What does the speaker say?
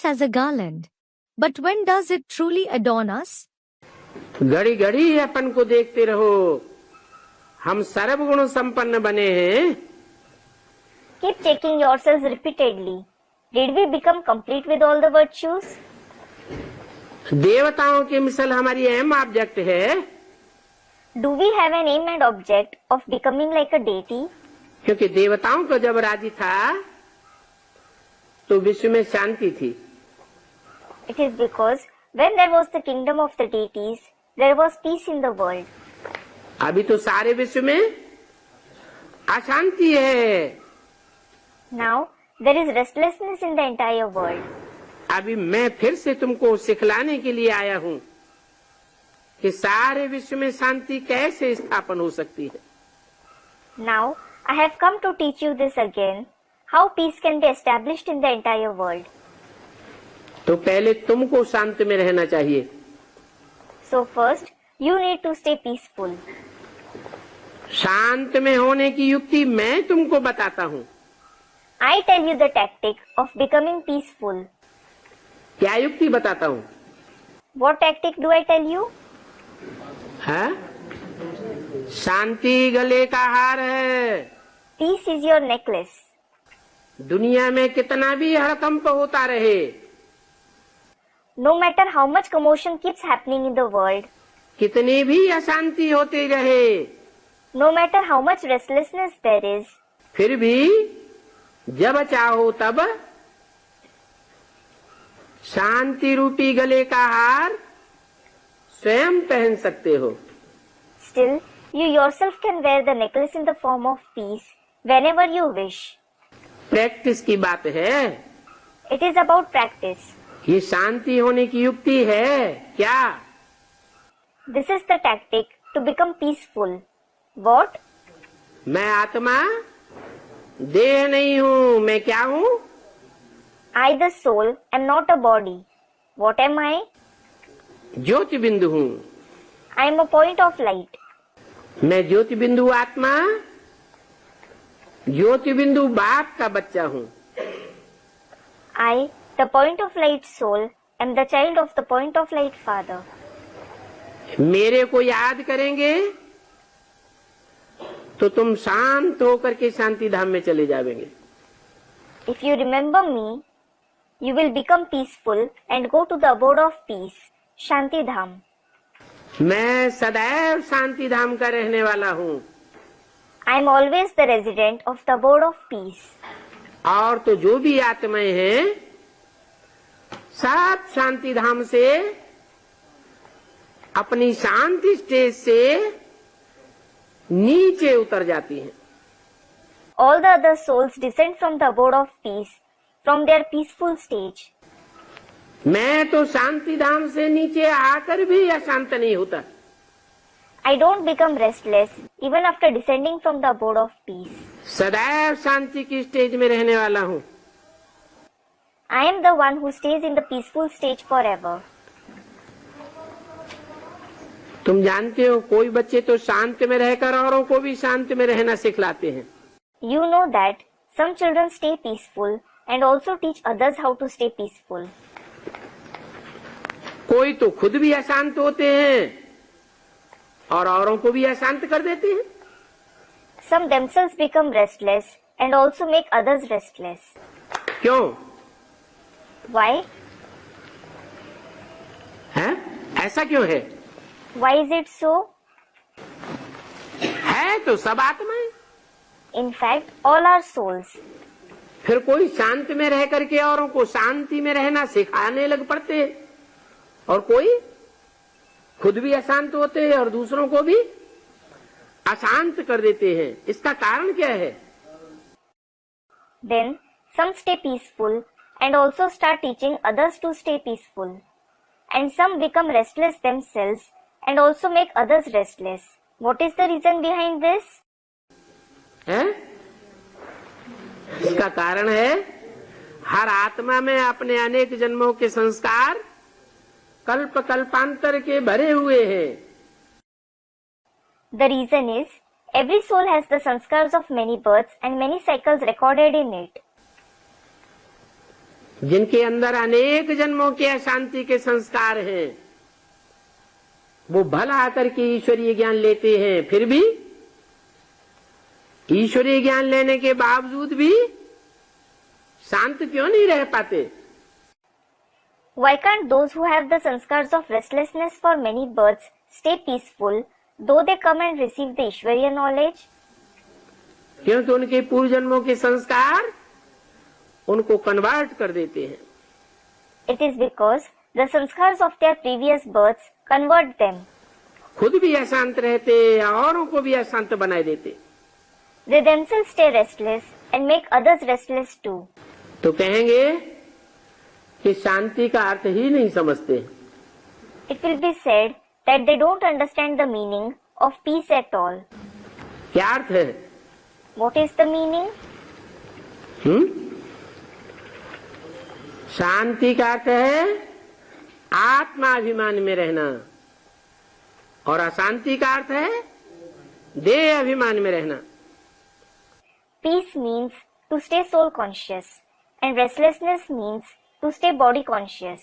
us as a garland. But when does it truly adorn us? घड़ी घड़ी अपन को देखते रहो, हम सर्वगुण संपन्न बने हैं. Keep checking yourselves repeatedly. Did we become complete with all the virtues? देवताओं की मिसल हमारी एम ऑब्जेक्ट है. Do we have an aim and object of becoming like a deity? क्योंकि देवताओं को जब राज्य था तो विश्व में शांति थी. It is because when there was the kingdom of the deities, there was peace in the world. अभी तो सारे विश्व में अशांति है. Now there is restlessness in the entire world. अभी मैं फिर से तुमको सिखलाने के लिए आया हूँ कि सारे विश्व में शांति कैसे स्थापन हो सकती है. Now I have come to teach you this again, how peace can be established in the entire world. तो पहले तुमको शांत में रहना चाहिए. So first, you need to stay peaceful. शांत में होने की युक्ति मैं तुमको बताता हूँ. I tell you the tactic of becoming peaceful. क्या युक्ति बताता हूँ? What tactic do I tell you? है? शांति गले का हार है. Peace is your necklace. दुनिया में कितना भी हड़कंप होता रहे, No matter how much commotion keeps happening in the world, कितनी भी अशांति होती रहे, no matter how much restlessness there is, फिर भी जब चाहो तब शांति रूपी गले का हार स्वयं पहन सकते हो. still you yourself can wear the necklace in the form of peace whenever you wish. Practice की बात है. It is about practice. ये शांति होने की युक्ति है क्या? This is the tactic to become peaceful. What? मैं आत्मा देह नहीं हूँ. मैं क्या हूँ? I, the soul, am not a body. What am I? ज्योति बिंदु हूँ. I am a point of light. मैं ज्योति बिंदु आत्मा, ज्योति बिंदु बाप का बच्चा हूँ. I, the point of light soul, am the child of the point of light father. मेरे को याद करेंगे तो तुम शांत होकर के शांति धाम में चले जाएंगे. If you remember me, you will become peaceful and go to the abode of peace, Shanti Dham. मैं सदैव शांति धाम का रहने वाला हूँ. I am always the resident of the abode of peace. और तो जो भी आत्माएं हैं सब शांति धाम से अपनी शांति स्टेज से नीचे उतर जाती हैं. All the other souls descend from the abode of peace, from their peaceful stage. मैं तो शांति धाम से नीचे आकर भी अशांत नहीं होता. I don't become restless even after descending from the abode of peace. सदैव शांति की स्टेज में रहने वाला हूँ. I am the one who stays in the peaceful stage forever. तुम जानते हो कोई बच्चे तो शांत में रहकर औरों को भी शांत में रहना सिखलाते हैं. You know that some children stay peaceful and also teach others how to stay peaceful. कोई तो खुद भी अशांत होते हैं और औरों को भी अशांत कर देते हैं. Some themselves become restless and also make others restless. क्यों Why? है? ऐसा क्यों है? Why is it so? है तो सब आत्माएं. In fact, all are souls. फिर कोई शांत में रह करके औरों को शांति में रहना सिखाने लग पड़ते हैं और कोई खुद भी अशांत होते हैं और दूसरों को भी अशांत कर देते हैं. इसका कारण क्या है? Then some stay peaceful and also start teaching others to stay peaceful. And some become restless themselves and also make others restless. What is the reason behind this? है? इसका कारण है हर आत्मा में अपने अनेक जन्मों के संस्कार कल्प कल्पांतर के भरे हुए हैं. The reason is every soul has the sanskars of many births and many cycles recorded in it. जिनके अंदर अनेक जन्मों के अशांति के संस्कार हैं, वो भला आकर के ईश्वरीय ज्ञान लेते हैं, फिर भी ईश्वरीय ज्ञान लेने के बावजूद भी शांत क्यों नहीं रह पाते? Why can't those who have the sanskars of restlessness for many births stay peaceful, though they come and receive the Ishwariya knowledge? क्योंकि उनके पूर्व जन्मों के संस्कार उनको कन्वर्ट कर देते हैं। It is because the sanskars of their previous births convert them. खुद भी अशांत रहते, औरों को भी अशांत बनाए देते। They themselves stay restless and make others restless too. तो कहेंगे कि शांति का अर्थ ही नहीं समझते। It will be said that they don't understand the meaning of peace at all. क्या अर्थ है? What is the meaning? शांति का अर्थ है आत्माभिमान में रहना, और अशांति का अर्थ है देह अभिमान में रहना। Peace means to stay soul conscious and restlessness means to stay body conscious.